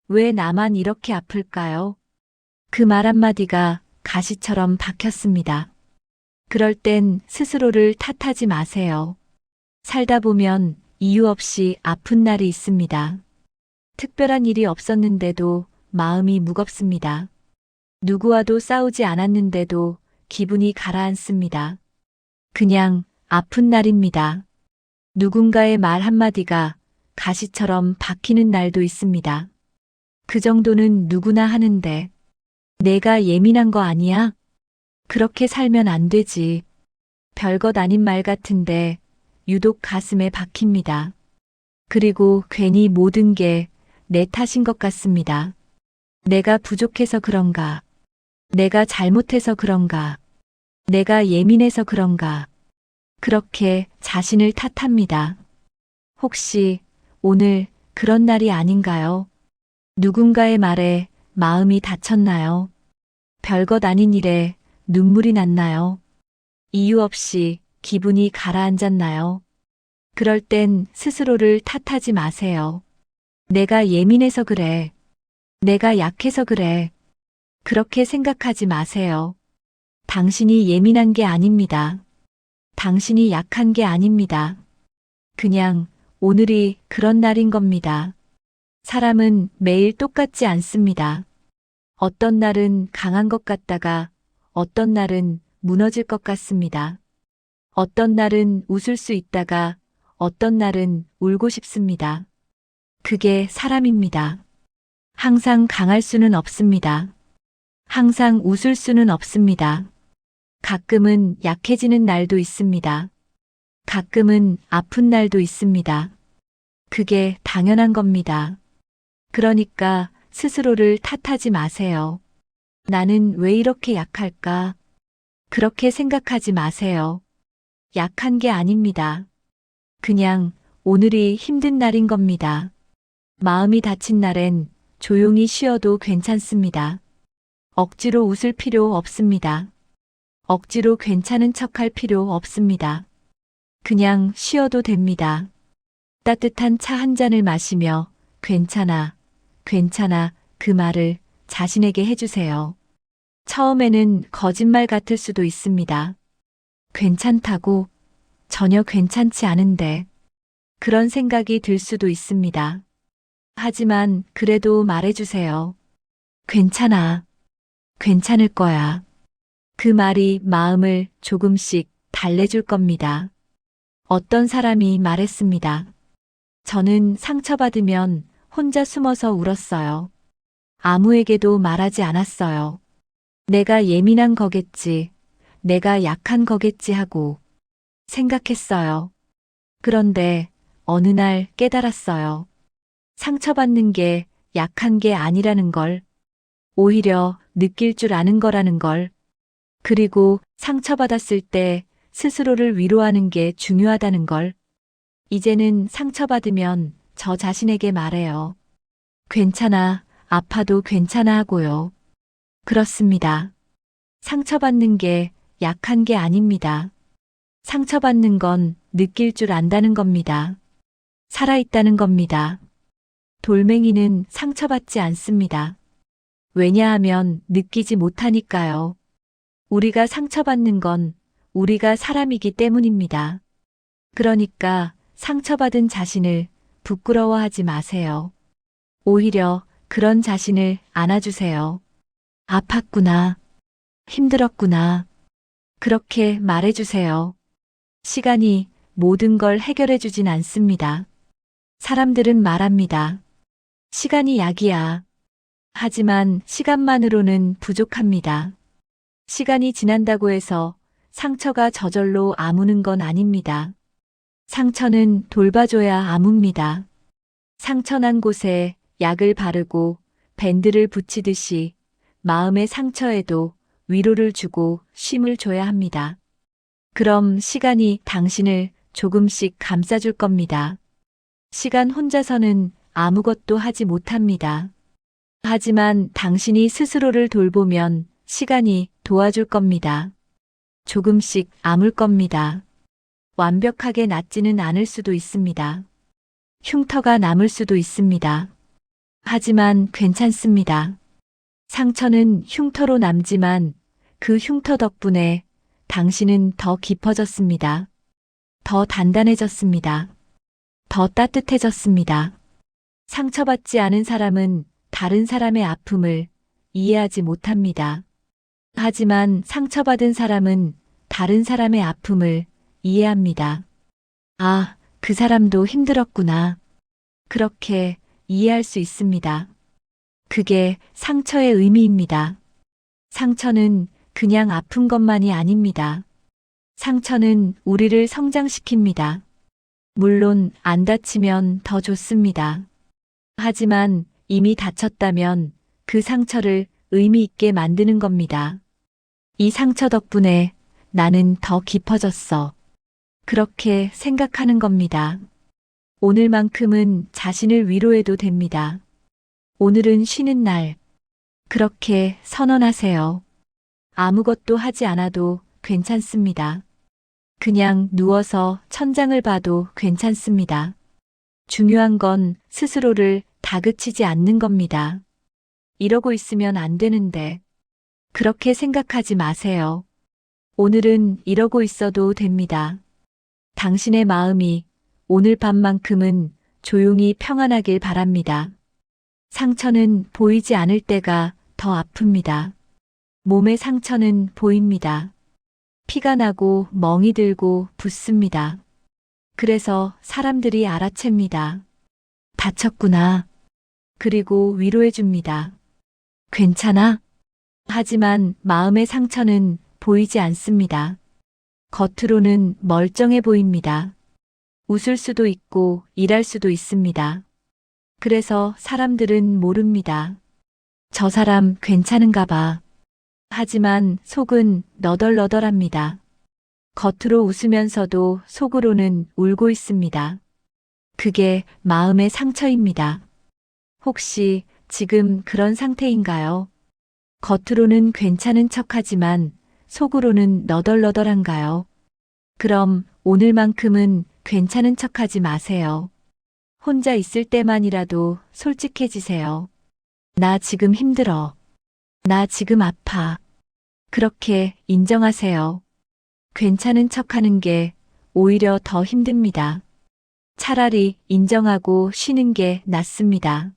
왜 나만 이렇게 아플까요? 그 말 한마디가 가시처럼 박혔습니다. 그럴 땐 스스로를 탓하지 마세요. 살다 보면 이유 없이 아픈 날이 있습니다. 특별한 일이 없었는데도 마음이 무겁습니다. 누구와도 싸우지 않았는데도 기분이 가라앉습니다. 그냥 아픈 날입니다. 누군가의 말 한마디가 가시처럼 박히는 날도 있습니다. 그 정도는 누구나 하는데 내가 예민한 거 아니야? 그렇게 살면 안 되지. 별것 아닌 말 같은데 유독 가슴에 박힙니다. 그리고 괜히 모든 게 내 탓인 것 같습니다. 내가 부족해서 그런가? 내가 잘못해서 그런가? 내가 예민해서 그런가? 그렇게 자신을 탓합니다. 혹시 오늘 그런 날이 아닌가요? 누군가의 말에 마음이 다쳤나요? 별것 아닌 일에 눈물이 났나요? 이유 없이 기분이 가라앉았나요? 그럴 땐 스스로를 탓하지 마세요. 내가 예민해서 그래. 내가 약해서 그래. 그렇게 생각하지 마세요. 당신이 예민한 게 아닙니다. 당신이 약한 게 아닙니다. 그냥 오늘이 그런 날인 겁니다. 사람은 매일 똑같지 않습니다. 어떤 날은 강한 것 같다가 어떤 날은 무너질 것 같습니다. 어떤 날은 웃을 수 있다가 어떤 날은 울고 싶습니다. 그게 사람입니다. 항상 강할 수는 없습니다. 항상 웃을 수는 없습니다. 가끔은 약해지는 날도 있습니다. 가끔은 아픈 날도 있습니다. 그게 당연한 겁니다. 그러니까 스스로를 탓하지 마세요. 나는 왜 이렇게 약할까? 그렇게 생각하지 마세요. 약한 게 아닙니다. 그냥 오늘이 힘든 날인 겁니다. 마음이 다친 날엔 조용히 쉬어도 괜찮습니다. 억지로 웃을 필요 없습니다. 억지로 괜찮은 척할 필요 없습니다. 그냥 쉬어도 됩니다. 따뜻한 차 한 잔을 마시며 괜찮아, 괜찮아 그 말을 자신에게 해주세요. 처음에는 거짓말 같을 수도 있습니다. 괜찮다고 전혀 괜찮지 않은데 그런 생각이 들 수도 있습니다. 하지만 그래도 말해주세요. 괜찮아. 괜찮을 거야. 그 말이 마음을 조금씩 달래줄 겁니다. 어떤 사람이 말했습니다. 저는 상처받으면 혼자 숨어서 울었어요. 아무에게도 말하지 않았어요. 내가 예민한 거겠지. 내가 약한 거겠지 하고 생각했어요. 그런데 어느 날 깨달았어요. 상처받는 게 약한 게 아니라는 걸, 오히려 느낄 줄 아는 거라는 걸, 그리고 상처받았을 때 스스로를 위로하는 게 중요하다는 걸, 이제는 상처받으면 저 자신에게 말해요. 괜찮아, 아파도 괜찮아 하고요. 그렇습니다. 상처받는 게 약한 게 아닙니다. 상처받는 건 느낄 줄 안다는 겁니다. 살아있다는 겁니다. 돌멩이는 상처받지 않습니다. 왜냐하면 느끼지 못하니까요. 우리가 상처받는 건 우리가 사람이기 때문입니다. 그러니까 상처받은 자신을 부끄러워하지 마세요. 오히려 그런 자신을 안아주세요. 아팠구나. 힘들었구나. 그렇게 말해주세요. 시간이 모든 걸 해결해주진 않습니다. 사람들은 말합니다. 시간이 약이야. 하지만 시간만으로는 부족합니다. 시간이 지난다고 해서 상처가 저절로 아무는 건 아닙니다. 상처는 돌봐줘야 아뭅니다. 상처난 곳에 약을 바르고 밴드를 붙이듯이 마음의 상처에도 위로를 주고 쉼을 줘야 합니다. 그럼 시간이 당신을 조금씩 감싸줄 겁니다. 시간 혼자서는 아무것도 하지 못합니다. 하지만 당신이 스스로를 돌보면 시간이 도와줄 겁니다. 조금씩 아물 겁니다. 완벽하게 낫지는 않을 수도 있습니다. 흉터가 남을 수도 있습니다. 하지만 괜찮습니다. 상처는 흉터로 남지만 그 흉터 덕분에 당신은 더 깊어졌습니다. 더 단단해졌습니다. 더 따뜻해졌습니다. 상처받지 않은 사람은 다른 사람의 아픔을 이해하지 못합니다. 하지만 상처받은 사람은 다른 사람의 아픔을 이해합니다. 아, 그 사람도 힘들었구나. 그렇게 이해할 수 있습니다. 그게 상처의 의미입니다. 상처는 그냥 아픈 것만이 아닙니다. 상처는 우리를 성장시킵니다. 물론 안 다치면 더 좋습니다. 하지만 이미 다쳤다면 그 상처를 의미 있게 만드는 겁니다. 이 상처 덕분에 나는 더 깊어졌어. 그렇게 생각하는 겁니다. 오늘만큼은 자신을 위로해도 됩니다. 오늘은 쉬는 날. 그렇게 선언하세요. 아무것도 하지 않아도 괜찮습니다. 그냥 누워서 천장을 봐도 괜찮습니다. 중요한 건 스스로를 다그치지 않는 겁니다. 이러고 있으면 안 되는데. 그렇게 생각하지 마세요. 오늘은 이러고 있어도 됩니다. 당신의 마음이 오늘 밤만큼은 조용히 평안하길 바랍니다. 상처는 보이지 않을 때가 더 아픕니다. 몸의 상처는 보입니다. 피가 나고 멍이 들고 붓습니다. 그래서 사람들이 알아챕니다. 다쳤구나. 그리고 위로해 줍니다. 괜찮아? 하지만 마음의 상처는 보이지 않습니다. 겉으로는 멀쩡해 보입니다. 웃을 수도 있고 일할 수도 있습니다. 그래서 사람들은 모릅니다. 저 사람 괜찮은가 봐. 하지만 속은 너덜너덜합니다. 겉으로 웃으면서도 속으로는 울고 있습니다. 그게 마음의 상처입니다. 혹시 지금 그런 상태인가요? 겉으로는 괜찮은 척하지만 속으로는 너덜너덜한가요? 그럼 오늘만큼은 괜찮은 척하지 마세요. 혼자 있을 때만이라도 솔직해지세요. 나 지금 힘들어. 나 지금 아파. 그렇게 인정하세요. 괜찮은 척하는 게 오히려 더 힘듭니다. 차라리 인정하고 쉬는 게 낫습니다.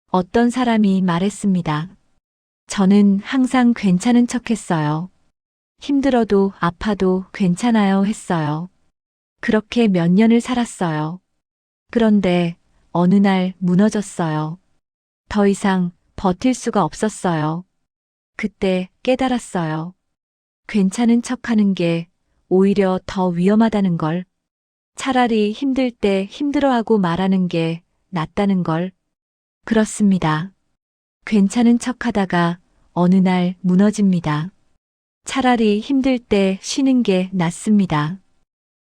어떤 사람이 말했습니다. 저는 항상 괜찮은 척했어요. 힘들어도 아파도 괜찮아요 했어요. 그렇게 몇 년을 살았어요. 그런데 어느 날 무너졌어요. 더 이상 버틸 수가 없었어요. 그때 깨달았어요. 괜찮은 척하는 게 오히려 더 위험하다는 걸. 차라리 힘들 때 힘들어하고 말하는 게 낫다는 걸. 그렇습니다. 괜찮은 척하다가 어느 날 무너집니다. 차라리 힘들 때 쉬는 게 낫습니다.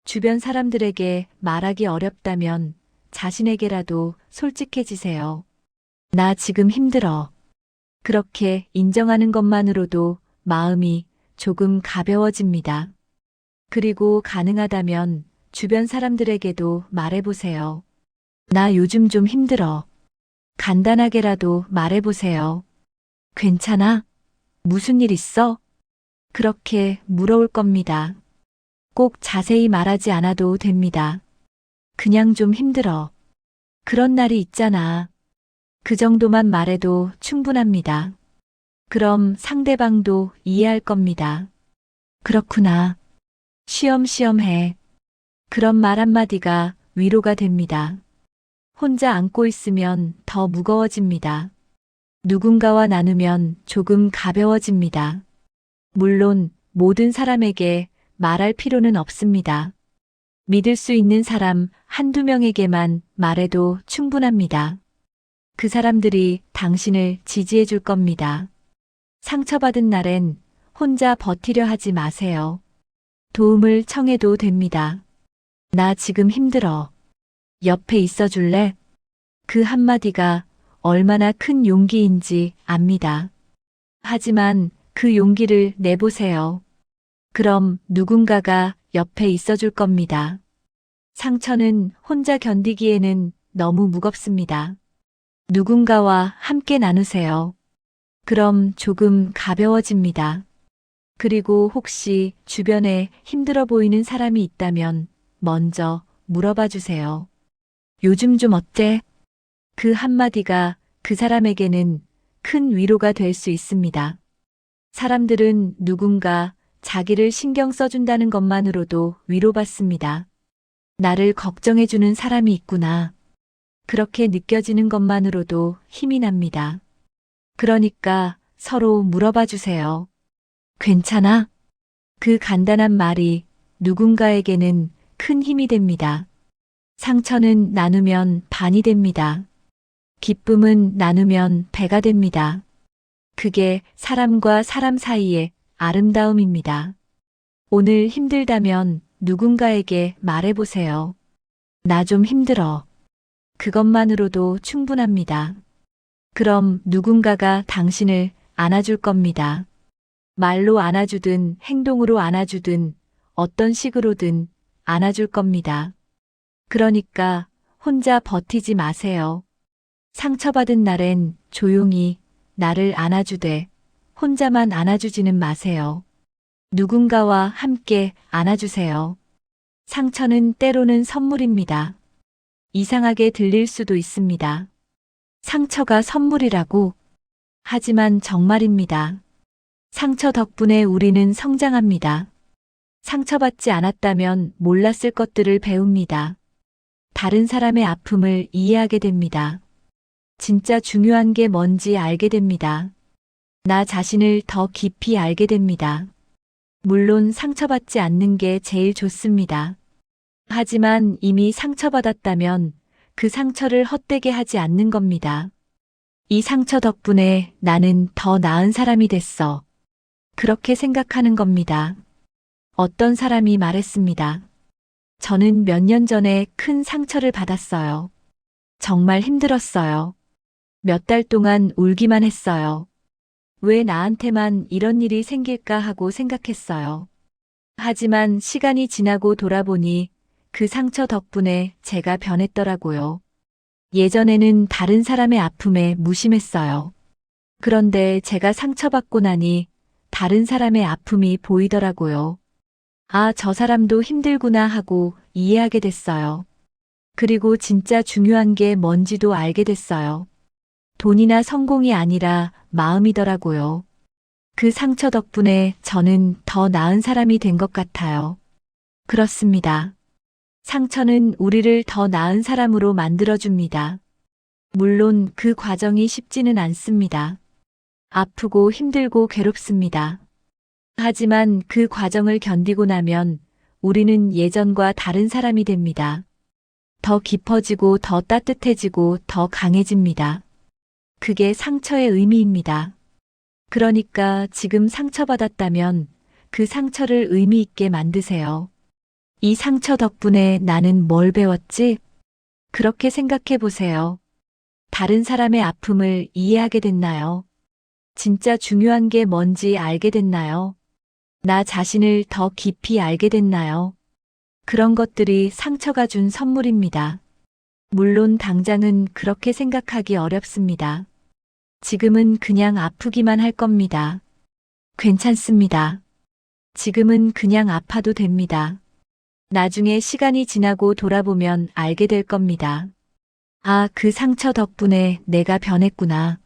주변 사람들에게 말하기 어렵다면 자신에게라도 솔직해지세요. 나 지금 힘들어. 그렇게 인정하는 것만으로도 마음이 조금 가벼워집니다. 그리고 가능하다면 주변 사람들에게도 말해보세요. 나 요즘 좀 힘들어. 간단하게라도 말해보세요. 괜찮아? 무슨 일 있어? 그렇게 물어올 겁니다. 꼭 자세히 말하지 않아도 됩니다. 그냥 좀 힘들어. 그런 날이 있잖아. 그 정도만 말해도 충분합니다. 그럼 상대방도 이해할 겁니다. 그렇구나. 쉬엄쉬엄 해. 그런 말 한마디가 위로가 됩니다. 혼자 안고 있으면 더 무거워집니다. 누군가와 나누면 조금 가벼워집니다. 물론 모든 사람에게 말할 필요는 없습니다. 믿을 수 있는 사람 한두 명에게만 말해도 충분합니다. 그 사람들이 당신을 지지해 줄 겁니다. 상처받은 날엔 혼자 버티려 하지 마세요. 도움을 청해도 됩니다. 나 지금 힘들어. 옆에 있어 줄래? 그 한마디가 얼마나 큰 용기인지 압니다. 하지만 그 용기를 내보세요. 그럼 누군가가 옆에 있어 줄 겁니다. 상처는 혼자 견디기에는 너무 무겁습니다. 누군가와 함께 나누세요. 그럼 조금 가벼워집니다. 그리고 혹시 주변에 힘들어 보이는 사람이 있다면 먼저 물어봐 주세요. 요즘 좀 어때? 그 한마디가 그 사람에게는 큰 위로가 될 수 있습니다. 사람들은 누군가 자기를 신경 써준다는 것만으로도 위로받습니다. 나를 걱정해주는 사람이 있구나. 그렇게 느껴지는 것만으로도 힘이 납니다. 그러니까 서로 물어봐 주세요. 괜찮아? 그 간단한 말이 누군가에게는 큰 힘이 됩니다. 상처는 나누면 반이 됩니다. 기쁨은 나누면 배가 됩니다. 그게 사람과 사람 사이의 아름다움입니다. 오늘 힘들다면 누군가에게 말해보세요. 나 좀 힘들어. 그것만으로도 충분합니다. 그럼 누군가가 당신을 안아줄 겁니다. 말로 안아주든 행동으로 안아주든 어떤 식으로든 안아줄 겁니다. 그러니까 혼자 버티지 마세요. 상처받은 날엔 조용히 나를 안아주되 혼자만 안아주지는 마세요. 누군가와 함께 안아주세요. 상처는 때로는 선물입니다. 이상하게 들릴 수도 있습니다. 상처가 선물이라고? 하지만 정말입니다. 상처 덕분에 우리는 성장합니다. 상처받지 않았다면 몰랐을 것들을 배웁니다. 다른 사람의 아픔을 이해하게 됩니다. 진짜 중요한 게 뭔지 알게 됩니다. 나 자신을 더 깊이 알게 됩니다. 물론 상처받지 않는 게 제일 좋습니다. 하지만 이미 상처받았다면 그 상처를 헛되게 하지 않는 겁니다. 이 상처 덕분에 나는 더 나은 사람이 됐어. 그렇게 생각하는 겁니다. 어떤 사람이 말했습니다. 저는 몇 년 전에 큰 상처를 받았어요. 정말 힘들었어요. 몇 달 동안 울기만 했어요. 왜 나한테만 이런 일이 생길까 하고 생각했어요. 하지만 시간이 지나고 돌아보니 그 상처 덕분에 제가 변했더라고요. 예전에는 다른 사람의 아픔에 무심했어요. 그런데 제가 상처받고 나니 다른 사람의 아픔이 보이더라고요. 아, 저 사람도 힘들구나 하고 이해하게 됐어요. 그리고 진짜 중요한 게 뭔지도 알게 됐어요. 돈이나 성공이 아니라 마음이더라고요. 그 상처 덕분에 저는 더 나은 사람이 된 것 같아요. 그렇습니다. 상처는 우리를 더 나은 사람으로 만들어줍니다. 물론 그 과정이 쉽지는 않습니다. 아프고 힘들고 괴롭습니다. 하지만 그 과정을 견디고 나면 우리는 예전과 다른 사람이 됩니다. 더 깊어지고 더 따뜻해지고 더 강해집니다. 그게 상처의 의미입니다. 그러니까 지금 상처받았다면 그 상처를 의미 있게 만드세요. 이 상처 덕분에 나는 뭘 배웠지? 그렇게 생각해 보세요. 다른 사람의 아픔을 이해하게 됐나요? 진짜 중요한 게 뭔지 알게 됐나요? 나 자신을 더 깊이 알게 됐나요? 그런 것들이 상처가 준 선물입니다. 물론 당장은 그렇게 생각하기 어렵습니다. 지금은 그냥 아프기만 할 겁니다. 괜찮습니다. 지금은 그냥 아파도 됩니다. 나중에 시간이 지나고 돌아보면 알게 될 겁니다. 아, 그 상처 덕분에 내가 변했구나.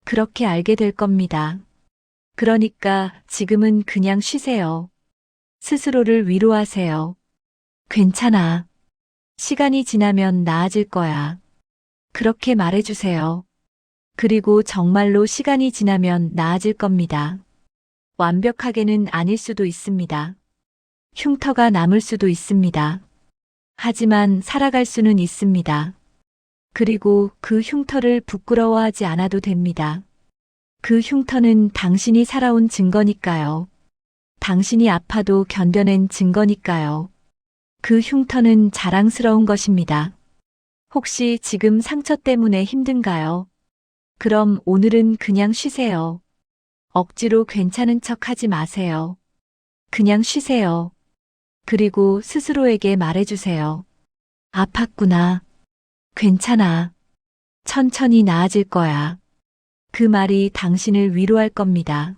그렇게 알게 될 겁니다. 그러니까 지금은 그냥 쉬세요. 스스로를 위로하세요. 괜찮아. 시간이 지나면 나아질 거야. 그렇게 말해주세요. 그리고 정말로 시간이 지나면 나아질 겁니다. 완벽하게는 아닐 수도 있습니다. 흉터가 남을 수도 있습니다. 하지만 살아갈 수는 있습니다. 그리고 그 흉터를 부끄러워하지 않아도 됩니다. 그 흉터는 당신이 살아온 증거니까요. 당신이 아파도 견뎌낸 증거니까요. 그 흉터는 자랑스러운 것입니다. 혹시 지금 상처 때문에 힘든가요? 그럼 오늘은 그냥 쉬세요. 억지로 괜찮은 척 하지 마세요. 그냥 쉬세요. 그리고 스스로에게 말해주세요. 아팠구나. 괜찮아. 천천히 나아질 거야. 그 말이 당신을 위로할 겁니다.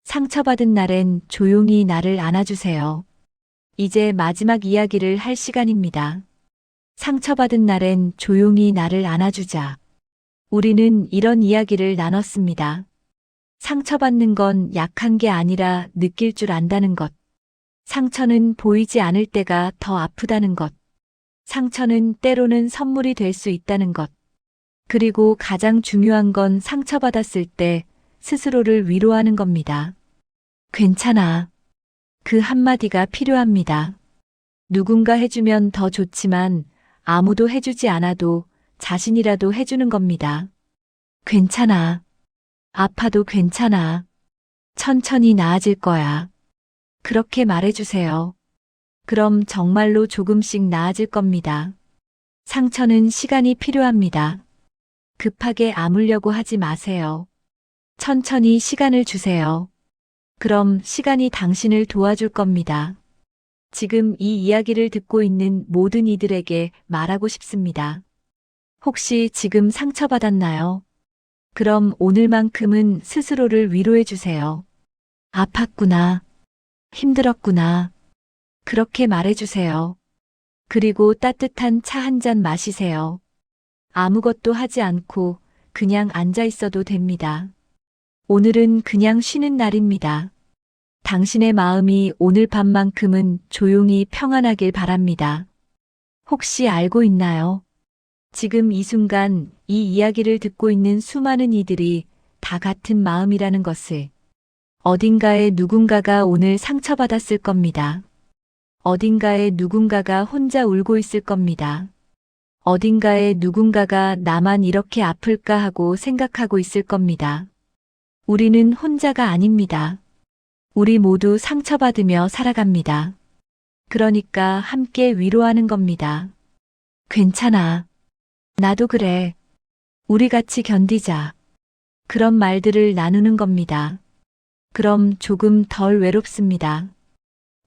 상처받은 날엔 조용히 나를 안아주세요. 이제 마지막 이야기를 할 시간입니다. 상처받은 날엔 조용히 나를 안아주자. 우리는 이런 이야기를 나눴습니다. 상처받는 건 약한 게 아니라 느낄 줄 안다는 것. 상처는 보이지 않을 때가 더 아프다는 것. 상처는 때로는 선물이 될 수 있다는 것. 그리고 가장 중요한 건 상처받았을 때 스스로를 위로하는 겁니다. 괜찮아. 그 한마디가 필요합니다. 누군가 해주면 더 좋지만 아무도 해주지 않아도 자신이라도 해주는 겁니다. 괜찮아. 아파도 괜찮아. 천천히 나아질 거야. 그렇게 말해주세요. 그럼 정말로 조금씩 나아질 겁니다. 상처는 시간이 필요합니다. 급하게 아물려고 하지 마세요. 천천히 시간을 주세요. 그럼 시간이 당신을 도와줄 겁니다. 지금 이 이야기를 듣고 있는 모든 이들에게 말하고 싶습니다. 혹시 지금 상처받았나요? 그럼 오늘만큼은 스스로를 위로해 주세요. 아팠구나. 힘들었구나. 그렇게 말해 주세요. 그리고 따뜻한 차 한 잔 마시세요. 아무것도 하지 않고 그냥 앉아 있어도 됩니다. 오늘은 그냥 쉬는 날입니다. 당신의 마음이 오늘 밤만큼은 조용히 평안하길 바랍니다. 혹시 알고 있나요? 지금 이 순간 이 이야기를 듣고 있는 수많은 이들이 다 같은 마음이라는 것을. 어딘가에 누군가가 오늘 상처받았을 겁니다. 어딘가에 누군가가 혼자 울고 있을 겁니다. 어딘가에 누군가가 나만 이렇게 아플까 하고 생각하고 있을 겁니다. 우리는 혼자가 아닙니다. 우리 모두 상처받으며 살아갑니다. 그러니까 함께 위로하는 겁니다. 괜찮아. 나도 그래. 우리 같이 견디자. 그런 말들을 나누는 겁니다. 그럼 조금 덜 외롭습니다.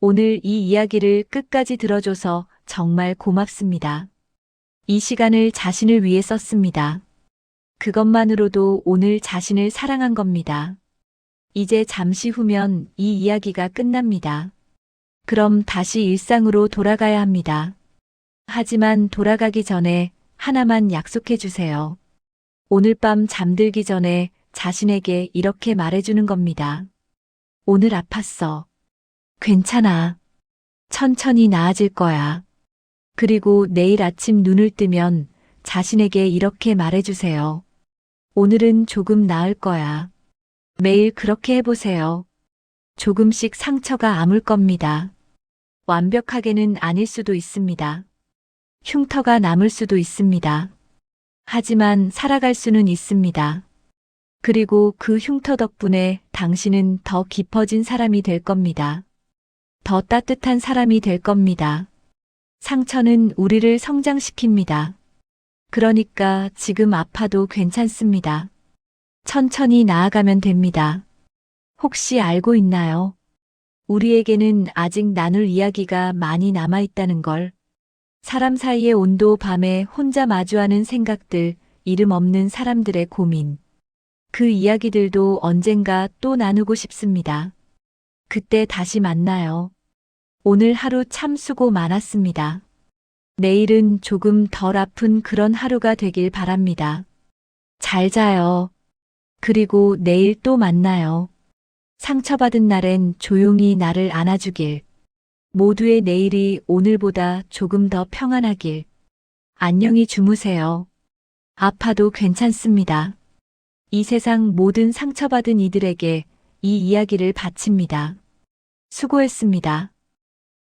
오늘 이 이야기를 끝까지 들어줘서 정말 고맙습니다. 이 시간을 자신을 위해 썼습니다. 그것만으로도 오늘 자신을 사랑한 겁니다. 이제 잠시 후면 이 이야기가 끝납니다. 그럼 다시 일상으로 돌아가야 합니다. 하지만 돌아가기 전에 하나만 약속해 주세요. 오늘 밤 잠들기 전에 자신에게 이렇게 말해주는 겁니다. 오늘 아팠어. 괜찮아. 천천히 나아질 거야. 그리고 내일 아침 눈을 뜨면 자신에게 이렇게 말해주세요. 오늘은 조금 나을 거야. 매일 그렇게 해보세요. 조금씩 상처가 아물 겁니다. 완벽하게는 아닐 수도 있습니다. 흉터가 남을 수도 있습니다. 하지만 살아갈 수는 있습니다. 그리고 그 흉터 덕분에 당신은 더 깊어진 사람이 될 겁니다. 더 따뜻한 사람이 될 겁니다. 상처는 우리를 성장시킵니다. 그러니까 지금 아파도 괜찮습니다. 천천히 나아가면 됩니다. 혹시 알고 있나요? 우리에게는 아직 나눌 이야기가 많이 남아있다는 걸. 사람 사이의 온도, 밤에 혼자 마주하는 생각들, 이름 없는 사람들의 고민. 그 이야기들도 언젠가 또 나누고 싶습니다. 그때 다시 만나요. 오늘 하루 참 수고 많았습니다. 내일은 조금 덜 아픈 그런 하루가 되길 바랍니다. 잘 자요. 그리고 내일 또 만나요. 상처받은 날엔 조용히 나를 안아주길. 모두의 내일이 오늘보다 조금 더 평안하길. 안녕히 주무세요. 아파도 괜찮습니다. 이 세상 모든 상처받은 이들에게 이 이야기를 바칩니다. 수고했습니다.